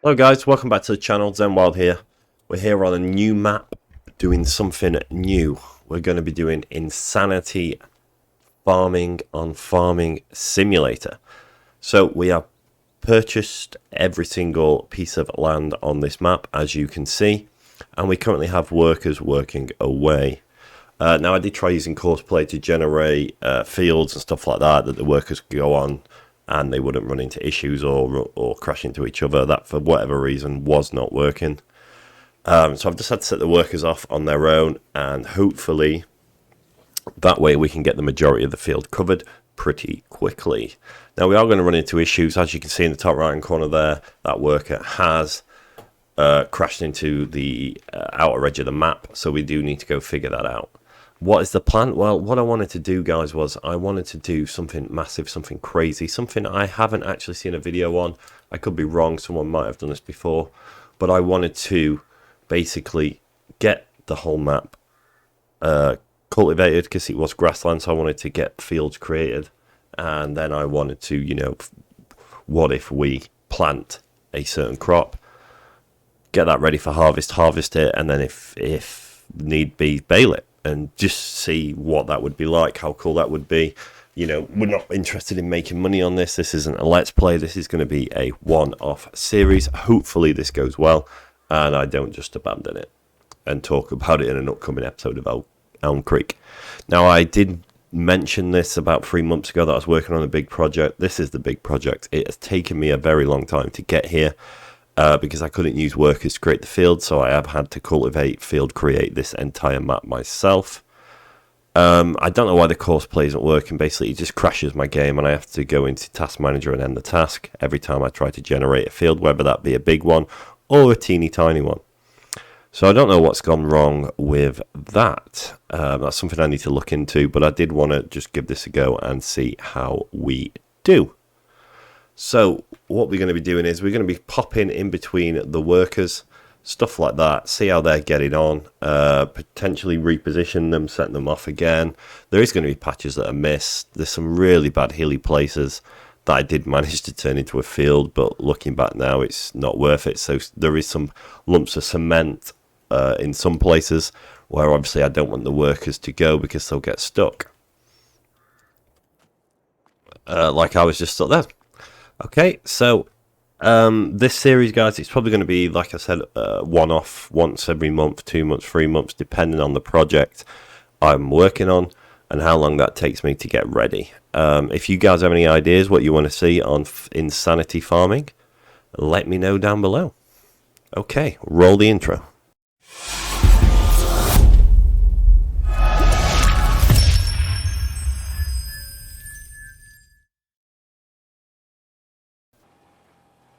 Hello guys, welcome back to the channel. Zenwild here. We're here on a new map doing something new. We're going to be doing Insanity Farming on Farming Simulator. So we have purchased every single piece of land on this map, as you can see, and we currently have workers working away. Now I did try using Courseplay to generate fields and stuff like that the workers could go on and they wouldn't run into issues or crash into each other. That, for whatever reason, was not working. So I've just had to set the workers off on their own, and hopefully that way we can get the majority of the field covered pretty quickly. Now we are going to run into issues. As you can see in the top right hand corner there, that worker has crashed into the outer edge of the map, so we do need to go figure that out. What is the plan? Well, what I wanted to do, guys, was I wanted to do something massive, something crazy, something I haven't actually seen a video on. I could be wrong, someone might have done this before, but I wanted to basically get the whole map cultivated, because it was grassland, so I wanted to get fields created, and then I wanted to, you know, what if we plant a certain crop, get that ready for harvest it, and then if need be, bale it. And just see what that would be like, how cool that would be. You know, we're not interested in making money on this. This isn't a let's play. This is going to be a one-off series. Hopefully this goes well, and I don't just abandon it and talk about it in an upcoming episode of Elm Creek. Now, I did mention this about 3 months ago that I was working on a big project. This is the big project. It has taken me a very long time to get here. Because I couldn't use workers to create the field, so I have had to cultivate, field create this entire map myself. I don't know why the Courseplay isn't working. Basically, it just crashes my game, and I have to go into Task Manager and end the task every time I try to generate a field, whether that be a big one or a teeny tiny one. So I don't know what's gone wrong with that. That's something I need to look into, but I did want to just give this a go and see how we do. So what we're going to be doing is we're going to be popping in between the workers, stuff like that, see how they're getting on, potentially reposition them, set them off again. There is going to be patches that are missed. There's some really bad hilly places that I did manage to turn into a field, but looking back now, it's not worth it. So there is some lumps of cement in some places where obviously I don't want the workers to go because they'll get stuck. Like I was just stuck there. Okay, so this series, guys, it's probably going to be, like I said, one-off, once every month, 2 months, 3 months, depending on the project I'm working on and how long that takes me to get ready. If you guys have any ideas what you want to see on Insanity Farming, let me know down below. Okay, roll the intro.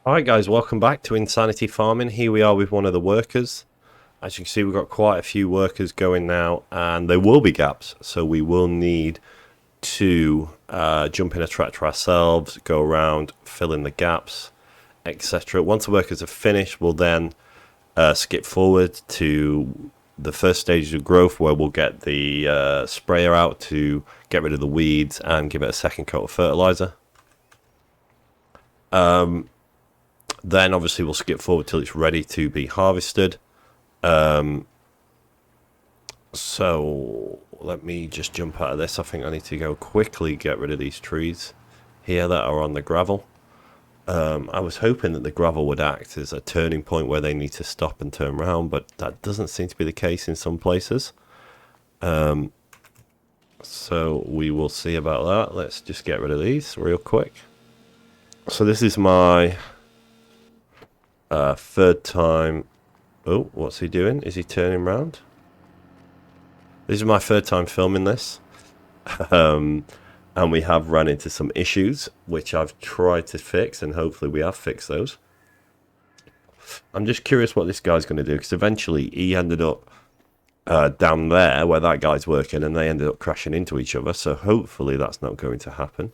Alright guys, welcome back to Insanity Farming. Here we are with one of the workers. As you can see, we've got quite a few workers going now, and there will be gaps, so we will need to jump in a tractor ourselves, go around, fill in the gaps, etc. Once the workers are finished, we'll then skip forward to the first stage of growth, where we'll get the sprayer out to get rid of the weeds and give it a second coat of fertilizer. Then obviously we'll skip forward till it's ready to be harvested. So let me just jump out of this. I think I need to go quickly get rid of these trees here that are on the gravel. I was hoping that the gravel would act as a turning point where they need to stop and turn around, but that doesn't seem to be the case in some places. So we will see about that. Let's just get rid of these real quick. So this is my third time. Oh, what's he doing? Is he turning around? This is my third time filming this. And we have run into some issues, which I've tried to fix, and hopefully we have fixed those. I'm just curious what this guy's going to do, because eventually he ended up down there where that guy's working, and they ended up crashing into each other, so hopefully that's not going to happen.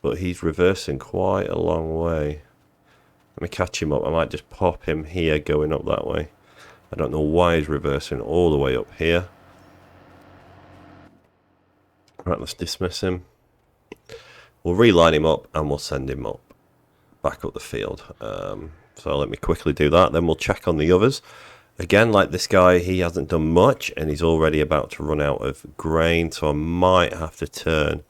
But he's reversing quite a long way. Let me catch him up. I might just pop him here going up that way. I don't know why he's reversing all the way up here. Right, let's dismiss him. We'll reline him up and we'll send him up, back up the field. So let me quickly do that, then we'll check on the others. Again, like this guy, he hasn't done much, and he's already about to run out of grain, so I might have to turn,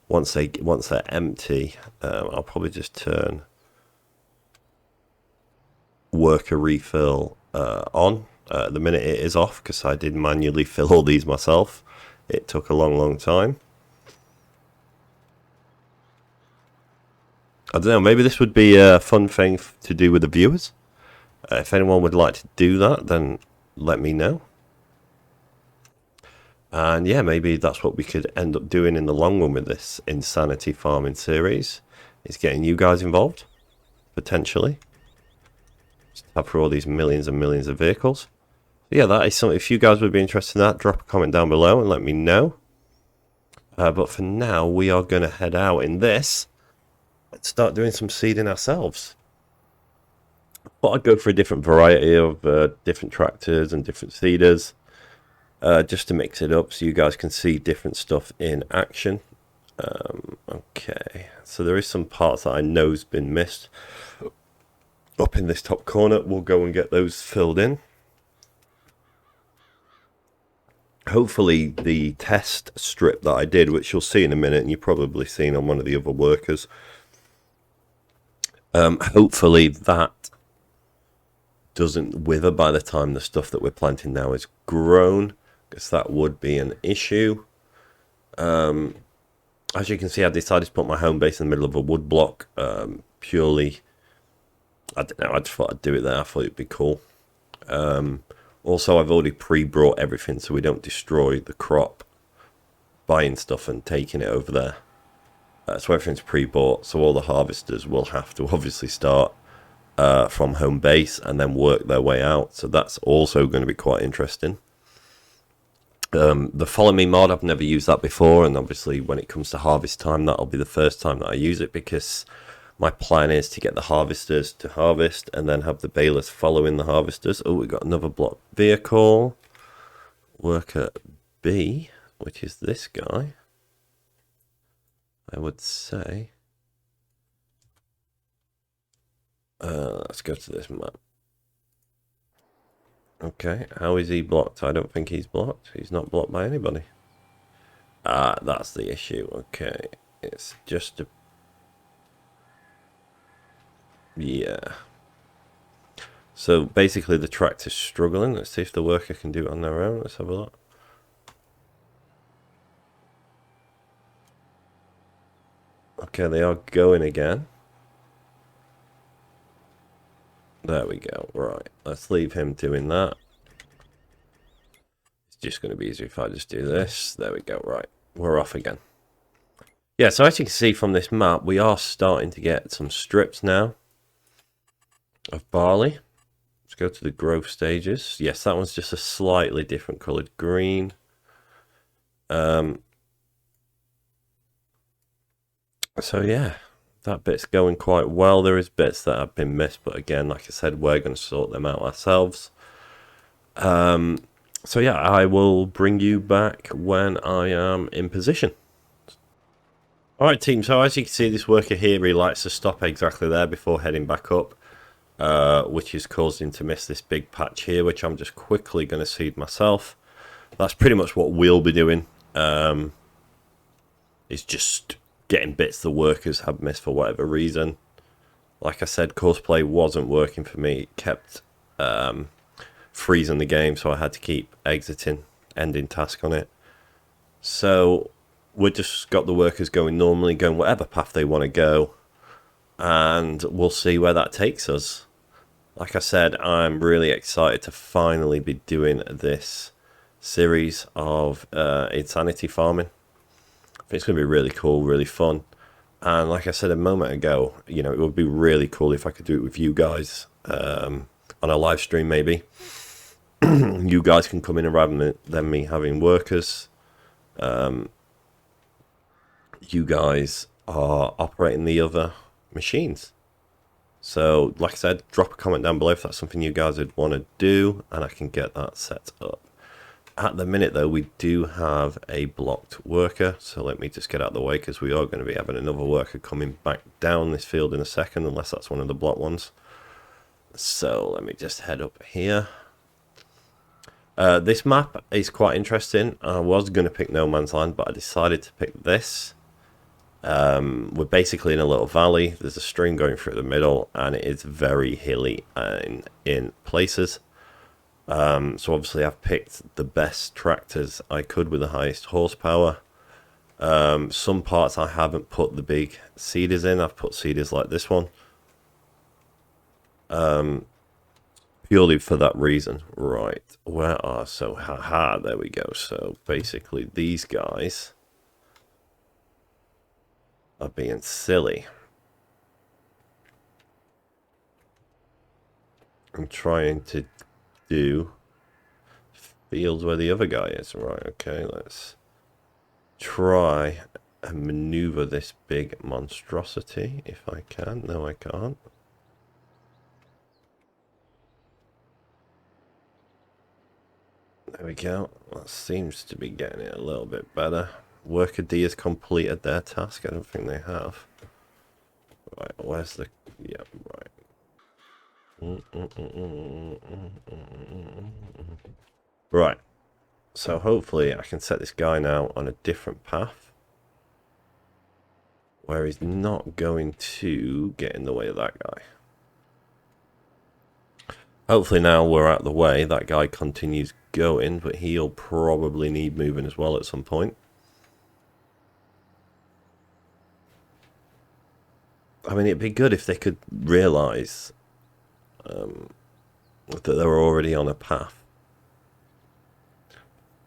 once they're empty, I'll probably just turn worker refill on. At the minute it is off, because I did manually fill all these myself. It took a long time. I don't know, maybe this would be a fun thing to do with the viewers. If anyone would like to do that, then let me know. And yeah, maybe that's what we could end up doing in the long run with this Insanity Farming series, is getting you guys involved, potentially. Just tab through all these millions and millions of vehicles. Yeah, that is something. If you guys would be interested in that, drop a comment down below and let me know. But for now, we are going to head out in this and start doing some seeding ourselves. But I'd go for a different variety of different tractors and different seeders, just to mix it up so you guys can see different stuff in action. Okay, so there is some parts that I know has been missed up in this top corner. We'll go and get those filled in. Hopefully the test strip that I did, which you'll see in a minute, and you've probably seen on one of the other workers, hopefully that doesn't wither by the time the stuff that we're planting now is grown, because that would be an issue. As you can see, I decided to put my home base in the middle of a wood block, purely, I don't know, I just thought I'd do it there. I thought it'd be cool. Also, I've already pre-brought everything so we don't destroy the crop buying stuff and taking it over there. So everything's pre-bought, so all the harvesters will have to obviously start from home base and then work their way out. So that's also going to be quite interesting. The Follow Me mod, I've never used that before, and obviously when it comes to harvest time, that'll be the first time that I use it, because my plan is to get the harvesters to harvest and then have the balers following the harvesters. Oh, we've got another block vehicle. Worker B, which is this guy, I would say. Let's go to this map. Okay, how is he blocked? I don't think he's blocked. He's not blocked by anybody. That's the issue. Okay, it's just a... Yeah. So basically the tractor's struggling. Let's see if the worker can do it on their own. Let's have a look. Okay, they are going again. There we go. Right, let's leave him doing that. It's just going to be easier if I just do this. There we go. Right, we're off again. Yeah, so as you can see from this map, we are starting to get some strips now of barley. Let's go to the growth stages. Yes, that one's just a slightly different coloured green. So yeah, that bit's going quite well. There is bits that have been missed, but again, like I said, we're going to sort them out ourselves. So yeah, I will bring you back when I am in position. Alright team, so as you can see, this worker here, he likes to stop exactly there before heading back up, which has caused him to miss this big patch here, which I'm just quickly going to seed myself. That's pretty much what we'll be doing. It's just getting bits the workers have missed for whatever reason. Like I said, courseplay wasn't working for me. It kept freezing the game, so I had to keep exiting, ending task on it. So we just got the workers going normally, going whatever path they want to go, and we'll see where that takes us. Like I said, I'm really excited to finally be doing this series of Insanity Farming. I think it's going to be really cool, really fun. And like I said a moment ago, you know, it would be really cool if I could do it with you guys on a live stream maybe. You guys can come in and rather than me having workers. You guys are operating the other machines. So, like I said, drop a comment down below if that's something you guys would want to do, and I can get that set up. At the minute, though, we do have a blocked worker, so let me just get out of the way, because we are going to be having another worker coming back down this field in a second, unless that's one of the blocked ones. So let me just head up here. This map is quite interesting. I was going to pick No Man's Land, but I decided to pick this. We're basically in a little valley. There's a stream going through the middle, and it is very hilly in places. So obviously I've picked the best tractors I could with the highest horsepower. Some parts I haven't put the big seeders in. I've put seeders like this one. Purely for that reason. Right, where are, so haha, there we go. So basically these guys are being silly. I'm trying to do fields where the other guy is. Right, okay, let's try and maneuver this big monstrosity if I can. No, I can't. There we go. That seems to be getting it a little bit better. Worker D has completed their task. I don't think they have. Right, where's the... Yeah, right. Right. So hopefully I can set this guy now on a different path, where he's not going to get in the way of that guy. Hopefully now we're out of the way, that guy continues going, but he'll probably need moving as well at some point. I mean, it'd be good if they could realise that they're already on a path.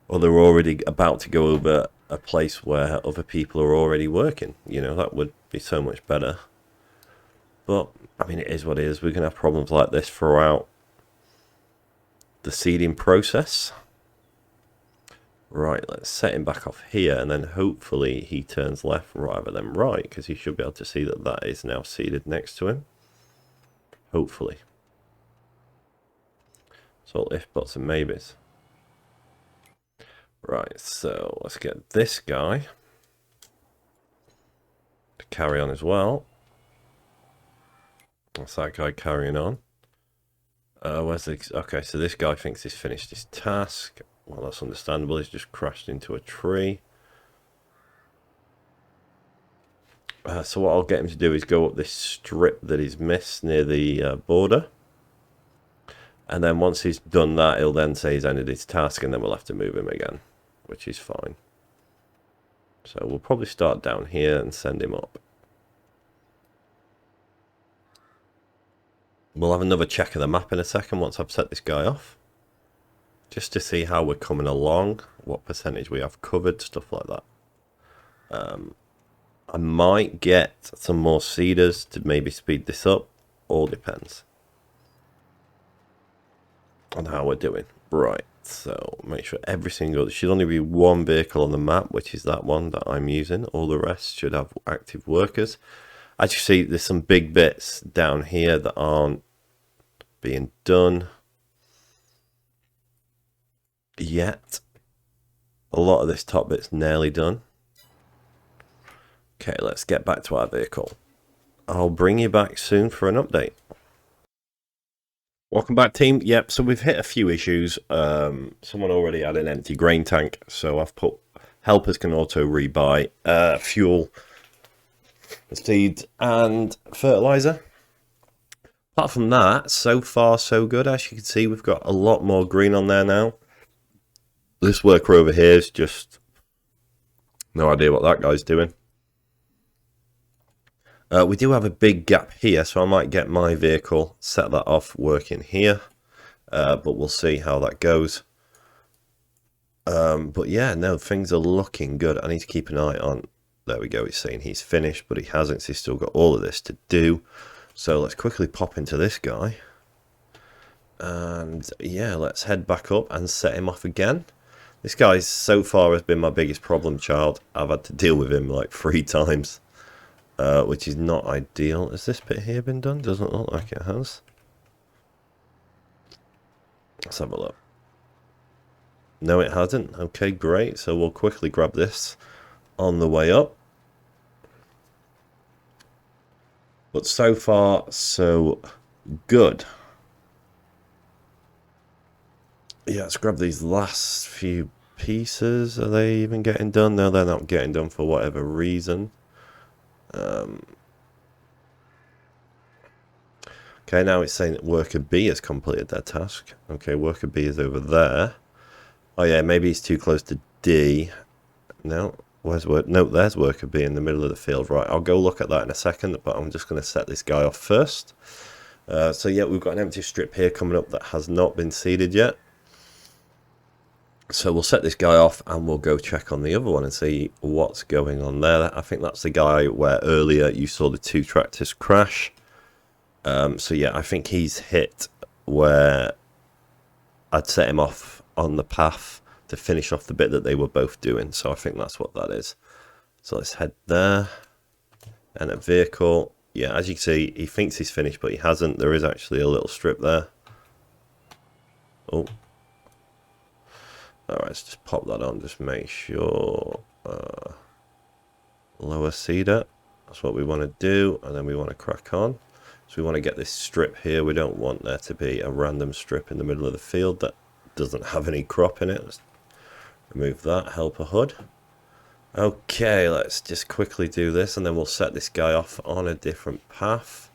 Or they're already about to go over a place where other people are already working. You know, that would be so much better. But, I mean, it is what it is. We're going to have problems like this throughout the seeding process. Right, let's set him back off here, and then hopefully he turns left rather than right, because he should be able to see that that is now seeded next to him. Hopefully. So if, buts and maybes. Right, so let's get this guy to carry on as well. That's that guy carrying on. Where's the... Okay, so this guy thinks he's finished his task. Well, that's understandable. He's just crashed into a tree. So what I'll get him to do is go up this strip that he's missed near the border. And then once he's done that, he'll then say he's ended his task, and then we'll have to move him again, which is fine. So we'll probably start down here and send him up. We'll have another check of the map in a second once I've set this guy off. Just to see how we're coming along, what percentage we have covered, stuff like that. I might get some more seeders to maybe speed this up. All depends on how we're doing. Right, so make sure every single... There should only be one vehicle on the map, which is that one that I'm using. All the rest should have active workers. As you see, there's some big bits down here that aren't being done yet. A lot of this top bit's nearly done. Okay, let's get back to our vehicle. I'll bring you back soon for an update. Welcome back, team. Yep, so we've hit a few issues. Someone already had an empty grain tank, so I've put helpers can auto rebuy fuel, seeds, and fertilizer. Apart from that, so far so good. As you can see, we've got a lot more green on there now. This worker over here is just no idea what that guy's doing. We do have a big gap here, so I might get my vehicle, set that off, working here. But we'll see how that goes. But yeah, no, things are looking good. I need to keep an eye on... There we go, he's saying he's finished, but he hasn't. So he's still got all of this to do. So let's quickly pop into this guy. And yeah, let's head back up and set him off again. This guy so far has been my biggest problem child. I've had to deal with him like 3 times. Which is not ideal. Has this bit here been done? Doesn't look like it has. Let's have a look. No, it hasn't. Okay, great. So we'll quickly grab this on the way up. But so far, so good. Yeah, let's grab these last few pieces. Are they even getting done? No, they're not getting done for whatever reason. Okay, now it's saying that worker B has completed their task. Okay, worker B is over there. Oh yeah, maybe he's too close to D. No, where's work? No, there's worker B in the middle of the field. Right, I'll go look at that in a second, but I'm just going to set this guy off first. So yeah, we've got an empty strip here coming up that has not been seeded yet. So we'll set this guy off and we'll go check on the other one and see what's going on there. I think that's the guy where earlier you saw the two tractors crash. So yeah, I think he's hit where I'd set him off on the path to finish off the bit that they were both doing. So I think that's what that is. So let's head there. And a vehicle. Yeah, as you can see, he thinks he's finished, but he hasn't. There is actually a little strip there. Oh. Alright, let's just pop that on. Just make sure. Lower seeder. That's what we want to do. And then we want to crack on. So we want to get this strip here. We don't want there to be a random strip in the middle of the field that doesn't have any crop in it. Let's remove that. Helper HUD. Okay, let's just quickly do this and then we'll set this guy off on a different path.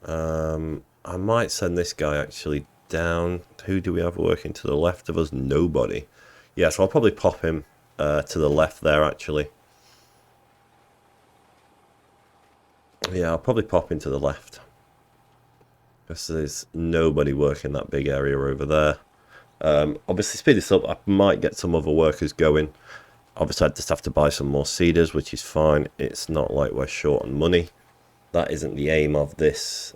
I might send this guy actually down. Who do we have working to the left of us? Nobody. Yeah, so I'll probably pop him to the left there actually. Yeah, I'll probably pop him to the left. Because there's nobody working that big area over there. Obviously, speed this up. I might get some other workers going. Obviously, I just have to buy some more seeders, which is fine. It's not like we're short on money. That isn't the aim of this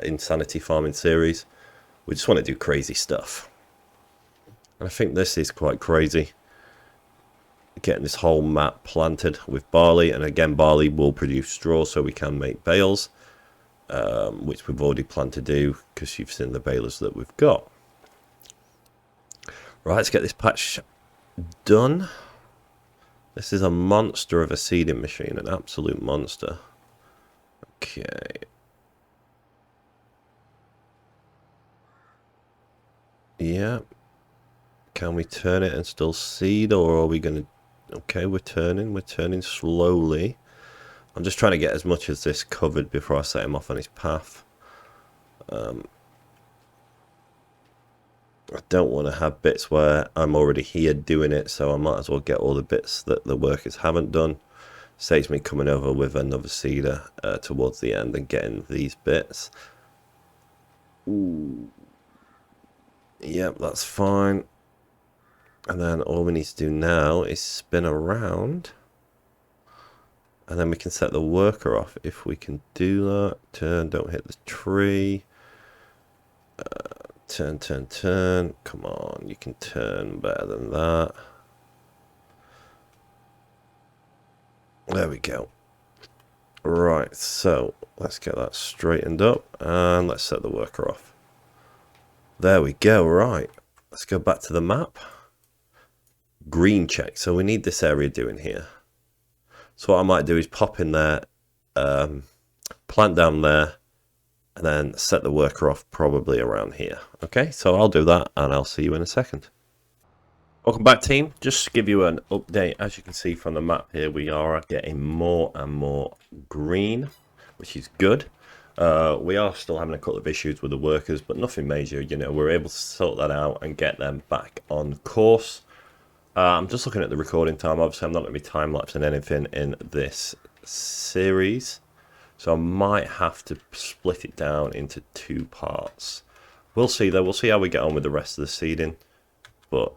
Insanity Farming series. We just want to do crazy stuff. And I think this is quite crazy. Getting this whole map planted with barley. And again, barley will produce straw, so we can make bales. Which we've already planned to do, because you've seen the balers that we've got. Right, let's get this patch done. This is a monster of a seeding machine, an absolute monster. Okay. Yeah. Can we turn it and still seed, or are we going to... Okay, we're turning slowly. I'm just trying to get as much as this covered before I set him off on his path. I don't want to have bits where I'm already here doing it, so I might as well get all the bits that the workers haven't done. Saves me coming over with another seeder towards the end and getting these bits. Ooh. Yep, that's fine. And then all we need to do now is spin around. And then we can set the worker off if we can do that. Turn, don't hit the tree. Turn. Come on, you can turn better than that. There we go. Right, so let's get that straightened up and let's set the worker off. There we go, right. Let's go back to the map. Green check, so we need this area doing here. So what I might do is pop in there, plant down there, and then set the worker off probably around here. Okay, so I'll do that and I'll see you in a second. Welcome back, team. Just to give you an update, as you can see from the map here, we are getting more and more green, which is good. We are still having a couple of issues with the workers, but nothing major. You know, we're able to sort that out and get them back on course. I'm just looking at the recording time. Obviously, I'm not going to be time-lapsing anything in this series. So I might have to split it down into 2 parts. We'll see, though. We'll see how we get on with the rest of the seeding. But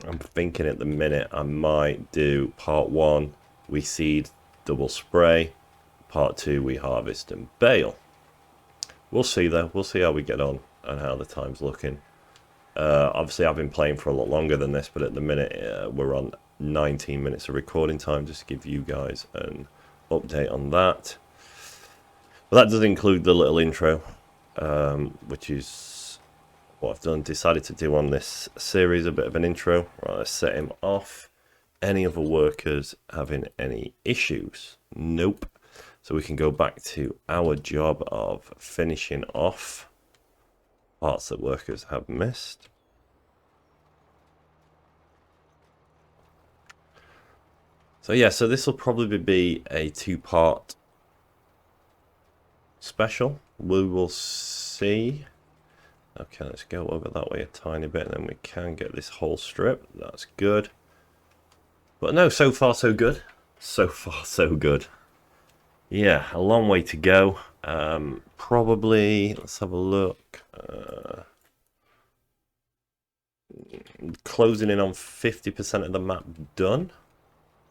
I'm thinking at the minute I might do part 1, we seed, double spray. Part 2, we harvest and bale. We'll see, though. We'll see how we get on and how the time's looking. Obviously, I've been playing for a lot longer than this, but at the minute we're on 19 minutes of recording time, just to give you guys an update on that. But that does include the little intro, which is what I've decided to do on this series, a bit of an intro. Right, let's set him off. Any other workers having any issues? Nope. So we can go back to our job of finishing off parts that workers have missed. So yeah, so this will probably be a two-part special. We will see. Okay, let's go over that way a tiny bit, and then we can get this whole strip. That's good. But no, so far so good. So far so good. Yeah, a long way to go. Probably, let's have a look. Closing in on 50% of the map done,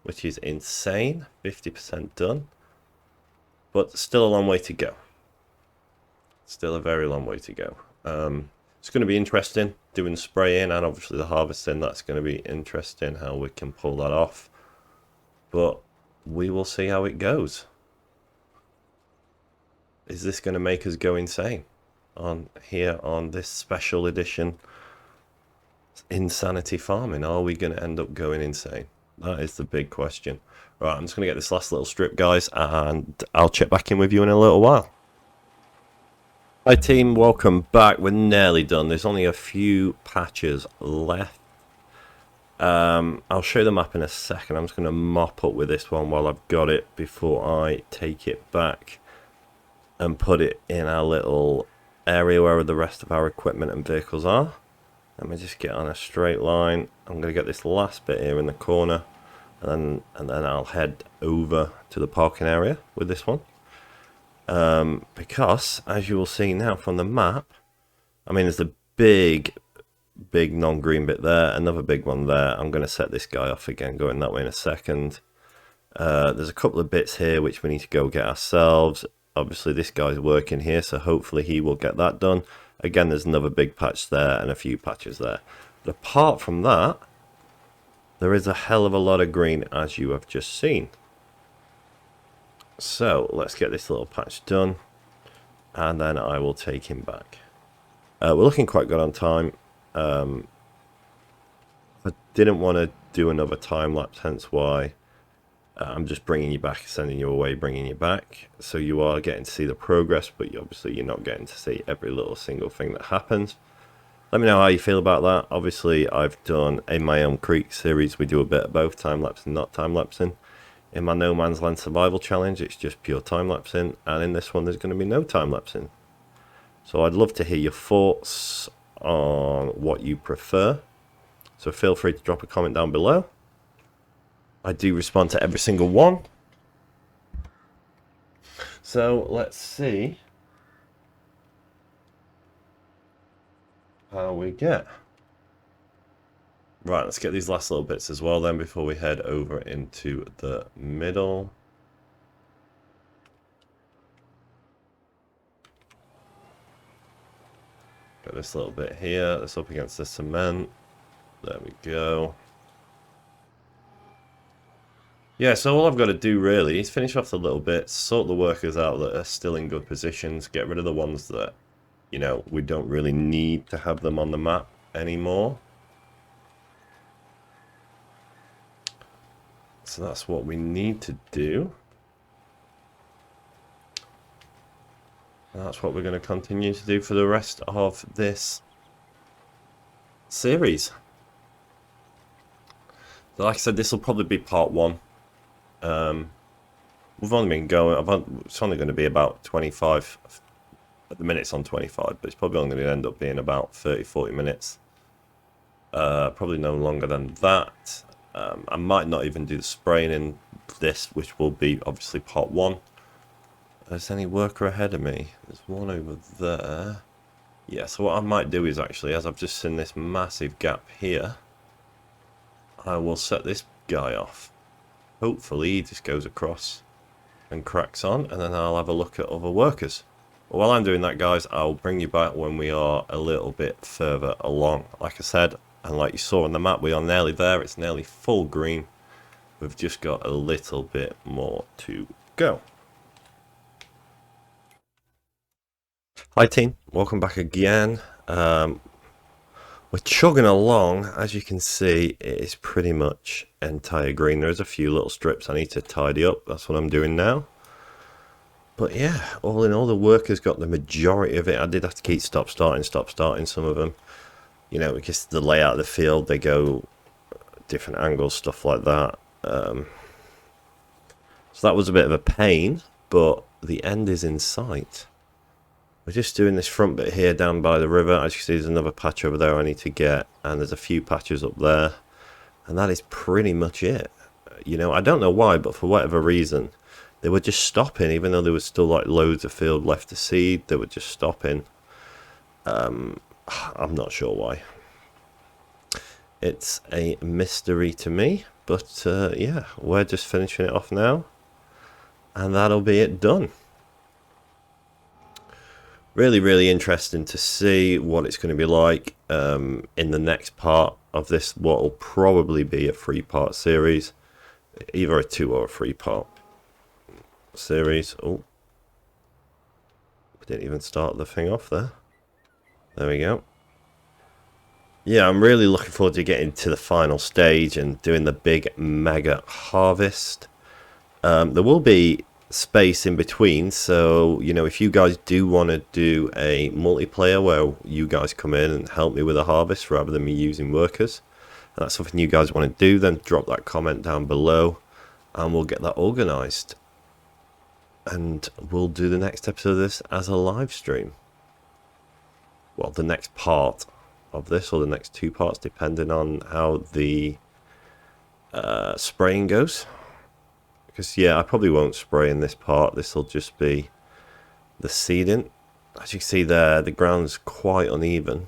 which is insane. 50% done. But still a long way to go. Still a very long way to go. It's going to be interesting doing the spraying and obviously the harvesting. That's going to be interesting how we can pull that off. But we will see how it goes. Is this going to make us go insane on here on this special edition Insanity Farming? Are we going to end up going insane? That is the big question. Right, I'm just going to get this last little strip, guys, and I'll check back in with you in a little while. Hi team, welcome back. We're nearly done. There's only a few patches left. I'll show the map in a second. I'm just going to mop up with this one while I've got it before I take it back and put it in our little area where the rest of our equipment and vehicles are. Let me just get on a straight line. I'm going to get this last bit here in the corner, and then I'll head over to the parking area with this one. Because, as you will see now from the map, I mean, there's a big non-green bit there, another big one there. I'm going to set this guy off again, going that way in a second. There's a couple of bits here which we need to go get ourselves. Obviously, this guy's working here, so hopefully he will get that done. Again, there's another big patch there and a few patches there. But apart from that, there is a hell of a lot of green, as you have just seen. So let's get this little patch done, and then I will take him back. We're looking quite good on time. I didn't want to do another time lapse, hence why I'm just bringing you back, sending you away, bringing you back. So you are getting to see the progress, but obviously you're not getting to see every little single thing that happens. Let me know how you feel about that. Obviously, I've done in my Elm Creek series, we do a bit of both, time lapse and not time lapsing. In my No Man's Land Survival Challenge, it's just pure time-lapsing, and in this one there's going to be no time-lapsing. So I'd love to hear your thoughts on what you prefer. So feel free to drop a comment down below. I do respond to every single one. So let's see how we get. Right, let's get these last little bits as well then before we head over into the middle. Got this little bit here, that's up against the cement. There we go. Yeah, so all I've got to do really is finish off the little bits, sort the workers out that are still in good positions, get rid of the ones that, you know, we don't really need to have them on the map anymore. So that's what we need to do. And that's what we're going to continue to do for the rest of this series. So like I said, this will probably be part one. We've only been going, it's only going to be about 25, at the minute it's on 25, but it's probably only going to end up being about 30-40 minutes. Probably no longer than that. I might not even do the spraying in this, which will be obviously part one. Is any worker ahead of me? There's one over there. Yeah, so what I might do is actually, as I've just seen this massive gap here, I will set this guy off. Hopefully he just goes across and cracks on, and then I'll have a look at other workers. But while I'm doing that, guys, I'll bring you back when we are a little bit further along. Like I said, and like you saw on the map, we are nearly there. It's nearly full green. We've just got a little bit more to go. Hi team, welcome back again. We're chugging along. As you can see, it is pretty much entire green. There's a few little strips I need to tidy up. That's what I'm doing now. But yeah, all in all, the workers got the majority of it. I did have to keep stop starting some of them. You know, because the layout of the field, they go different angles, stuff like that. So that was a bit of a pain, but the end is in sight. We're just doing this front bit here down by the river. As you can see, there's another patch over there I need to get, and there's a few patches up there, and that is pretty much it. You know, I don't know why, but for whatever reason, they were just stopping, even though there was still like loads of field left to seed. They were just stopping. I'm not sure why. It's a mystery to me, but yeah, we're just finishing it off now, and that'll be it done. Really, really interesting to see what it's going to be like in the next part of this, what will probably be a 3-part series, either a 2 or a 3-part series. Oh, we didn't even start the thing off there. There we go. Yeah, I'm really looking forward to getting to the final stage and doing the big mega harvest. There will be space in between, so you know, if you guys do want to do a multiplayer where you guys come in and help me with a harvest rather than me using workers, and that's something you guys want to do, then drop that comment down below and we'll get that organized, and we'll do the next episode of this as a live stream. Well, the next part of this, or the next 2 parts, depending on how the spraying goes. Because yeah, I probably won't spray in this part. This will just be the seeding. As you can see there, the ground's quite uneven.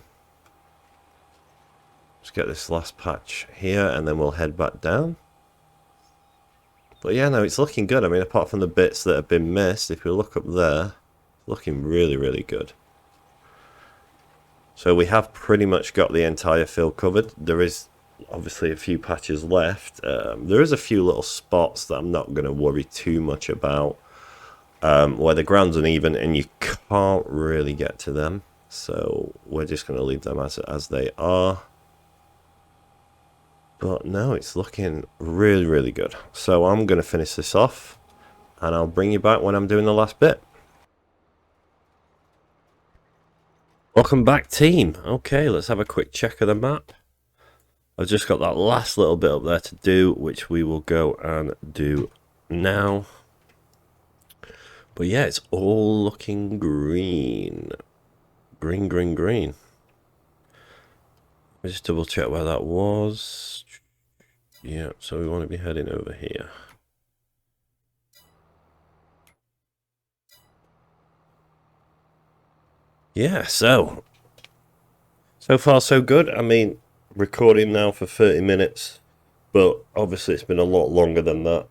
Let's get this last patch here, and then we'll head back down. But yeah, no, it's looking good. I mean, apart from the bits that have been missed, if we look up there, looking really, really good. So we have pretty much got the entire field covered. There is obviously a few patches left. There is a few little spots that I'm not going to worry too much about, where the ground's uneven and you can't really get to them. So we're just going to leave them as they are. But no, it's looking really, really good. So I'm going to finish this off, and I'll bring you back when I'm doing the last bit. Welcome back, team. Okay, let's have a quick check of the map. I've just got that last little bit up there to do, which we will go and do now. But yeah, it's all looking green. Green, green, green. Let me just double check where that was. Yeah, so we want to be heading over here. Yeah, so far so good. I mean, recording now for 30 minutes, but obviously it's been a lot longer than that,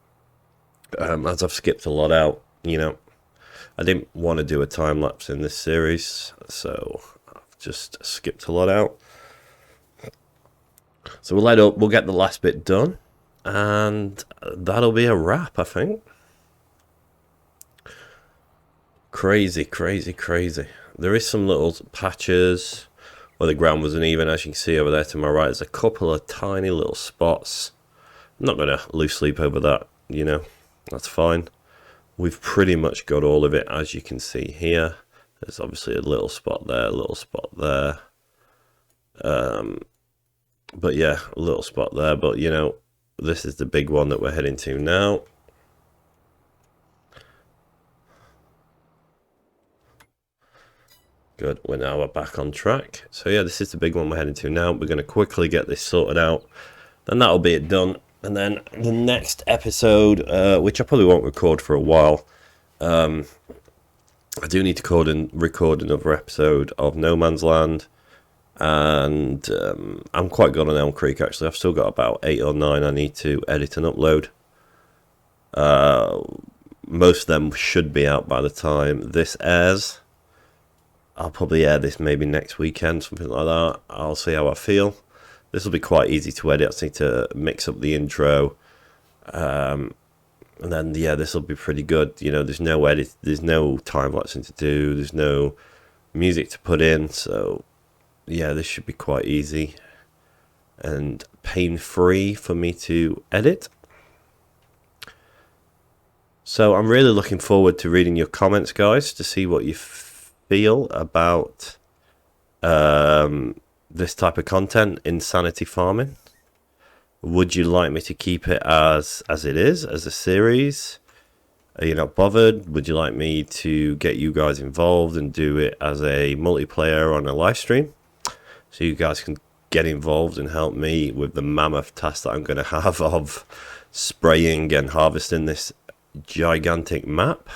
as I've skipped a lot out. You know, I didn't want to do a time lapse in this series, so I've just skipped a lot out. So we'll get the last bit done, and that'll be a wrap, I think. Crazy, crazy, crazy. There is some little patches where the ground was uneven. As you can see over there to my right, there's a couple of tiny little spots. I'm not going to lose sleep over that, you know, that's fine. We've pretty much got all of it, as you can see here. There's obviously a little spot there, a little spot there. But yeah, a little spot there. But, you know, this is the big one that we're heading to now. Good, we're back on track. So yeah, this is the big one we're heading to now. We're going to quickly get this sorted out, then that'll be it done. And then the next episode, which I probably won't record for a while, I do need to record another episode of No Man's Land, and I'm quite good on Elm Creek actually. I've still got about 8 or 9 I need to edit and upload. Most of them should be out by the time this airs. I'll probably air this maybe next weekend, something like that. I'll see how I feel. This will be quite easy to edit. I just need to mix up the intro. And then, yeah, this will be pretty good. You know, there's no edit, there's no time-lapsing to do, there's no music to put in. So, yeah, this should be quite easy and pain-free for me to edit. So I'm really looking forward to reading your comments, guys, to see what you feel about this type of content, insanity farming. Would you like me to keep it as it is, as a series? Are you not bothered? Would you like me to get you guys involved and do it as a multiplayer on a live stream? So you guys can get involved and help me with the mammoth task that I'm going to have of spraying and harvesting this gigantic map.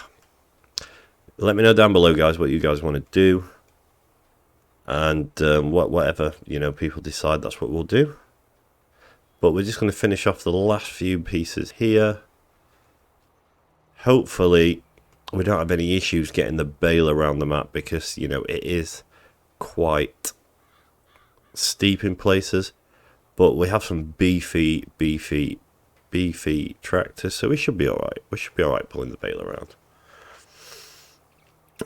Let me know down below, guys, what you guys want to do. And whatever, you know, people decide, that's what we'll do. But we're just going to finish off the last few pieces here. Hopefully we don't have any issues getting the bale around the map, because, you know, it is quite steep in places. But we have some beefy tractors, so we should be alright. We should be alright pulling the bale around.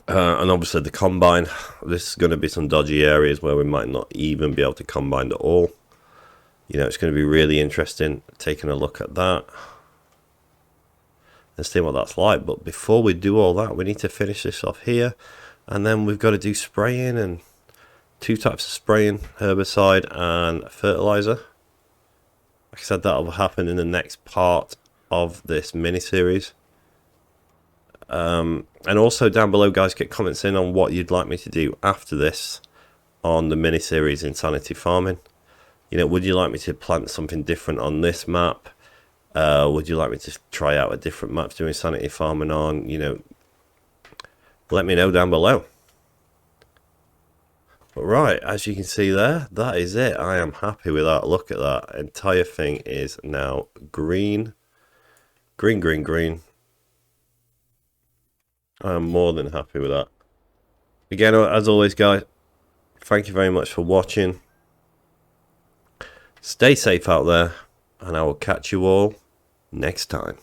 And obviously the combine, this is going to be some dodgy areas where we might not even be able to combine at all. You know, it's going to be really interesting taking a look at that and see what that's like. But before we do all that, we need to finish this off here, and then we've got to do spraying, and 2 types of spraying, herbicide and fertilizer. Like I said, that'll happen in the next part of this mini-series. And also down below, guys, get comments in on what you'd like me to do after this on the mini-series Insanity Farming. You know, would you like me to plant something different on this map? Would you like me to try out a different map to do Insanity Farming on? You know, let me know down below. But right, as you can see there, that is it. I am happy with that. Look at that. Entire thing is now green. Green, green, green. I am more than happy with that. Again, as always, guys, thank you very much for watching. Stay safe out there, and I will catch you all next time.